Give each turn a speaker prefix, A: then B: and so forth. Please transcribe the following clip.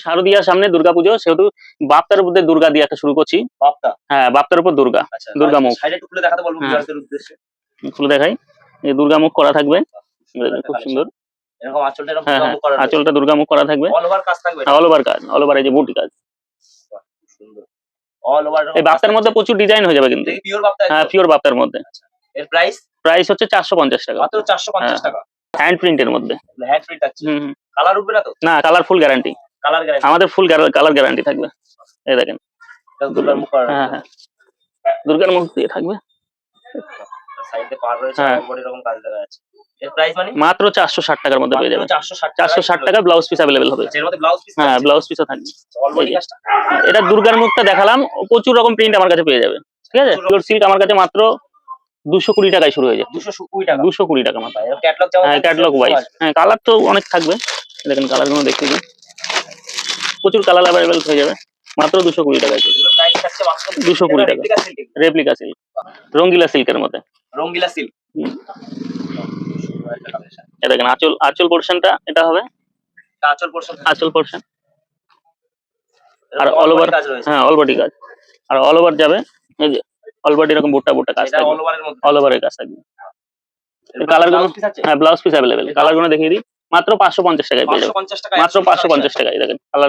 A: শারদীয়ার সামনে দুর্গাপুজো, সেহেতু বাপ্তার মধ্যে দুর্গা দিয়ে একটা শুরু করছি।
B: বাপ্তা,
A: হ্যাঁ, বাপ্তার উপর দুর্গা,
B: আচ্ছা
A: দুর্গা মুখ।
B: সাইডে একটু খুলে দেখাতে বলবো
A: হ্যাঁ।
B: ভিউয়ারদের উদ্দেশ্যে।
A: খুলে দেখাই, এই দুর্গা মুখ করা থাকবে, খুব সুন্দর।
B: এরকম আঁচলটা এরকম
A: হ্যাঁ
B: দুর্গা
A: হ্যাঁ,
B: মুখ করা রয়েছে।
A: আঁচলটা দুর্গা মুখ করা থাকবে,
B: অল ওভার কাজ থাকবে এটা?
A: অল ওভার কাজ, অল ওভার এই যে বুটি কাজ।
B: বাহ, খুব সুন্দর। অল ওভার
A: এই বাপ্তার মধ্যে প্রচুর ডিজাইন হয়ে যাবে কিন্তু।
B: দেখি পিওর বাপ্তা
A: হ্যাঁ,
B: একদম?
A: পিওর বাপ্তার মধ্যে।
B: এর প্রাইস
A: প্রাইস হচ্ছে 450 টাকা,
B: মাত্র 450 টাকা।
A: হ্যান্ড প্রিন্টের মধ্যে।
B: হ্যান্ড প্রিন্ট আছে,
A: হুম।
B: কালার উঠবে না তো?
A: না, কালারফুল গ্যারান্টি,
B: কালার গ্যারান্টি,
A: আমাদের ফুল কালার গ্যারান্টি থাকবে। এই দেখেন
B: দুর্গার মুখ করা
A: হ্যাঁ
B: রয়েছে।
A: হ্যাঁ, দুর্গার মুখ দিয়ে থাকবে।
B: সাইডে পার রয়েছে,
A: হ্যাঁ।
B: অল বডি এরকম কাজ দেখা যাচ্ছে। এর প্রাইস মানে
A: মাত্র 460 টাকার মধ্যে পেয়ে যাবেন। 460 টাকা ব্লাউজ পিস অ্যাভেলেবেল হবে।
B: এর মধ্যে ব্লাউজ পিস?
A: হ্যাঁ, ব্লাউজ পিসও থাকবে।
B: অল বডি কাজটা?
A: এটা দুর্গার মুখটা দেখালাম, প্রচুর রকম প্রিন্ট আমার কাছে পেয়ে যাবে। ঠিক আছে, পিওর সিল্ক আমার কাছে মাত্র 220 টাকায় শুরু হয়ে যায়।
B: 220 টাকা?
A: 220 টাকা মাত্র।
B: এর ক্যাটালগ চাও?
A: হ্যাঁ, ক্যাটালগ ওয়াইজ। হ্যাঁ, কালার তো অনেক থাকবে, দেখেন কালার গুলো দেখতে দিন, প্রচুর কালার অ্যাভেলেবেল হয়ে যাবে মাত্র 220 টাকায়।
B: প্রাইস থাকছে মাত্র
A: 220 টাকা।
B: রেপ্লিকা সিল্ক,
A: রেপ্লিকা সিল্ক, রঙ্গিলা সিল্কের মধ্যে।
B: রঙ্গিলা সিল্ক।
A: এটা দেখেন আঁচল পোরশনটা এটা হবে,
B: আঁচল পোরশন,
A: আঁচল পোরশন। আর অল ওভার,
B: কাজ রয়েছে।
A: হ্যাঁ অল বডি কাজ, আর অল ওভার যাবে এই যে অল বডি এরকম বুটটা কাজ
B: এটা
A: থাকবে,
B: অল ওভারের মধ্যে,
A: অল ওভারের কাজ থাকবে। কালার গুলো, হ্যাঁ ব্লাউজ পিস অ্যাভেলেবেল, কালার গুলো দেখিয়ে দিই, মাত্র 550 টাকায় পেয়ে যাবেন।
B: 550 টাকা,
A: মাত্র 550 টাকায় দেখেন কালার।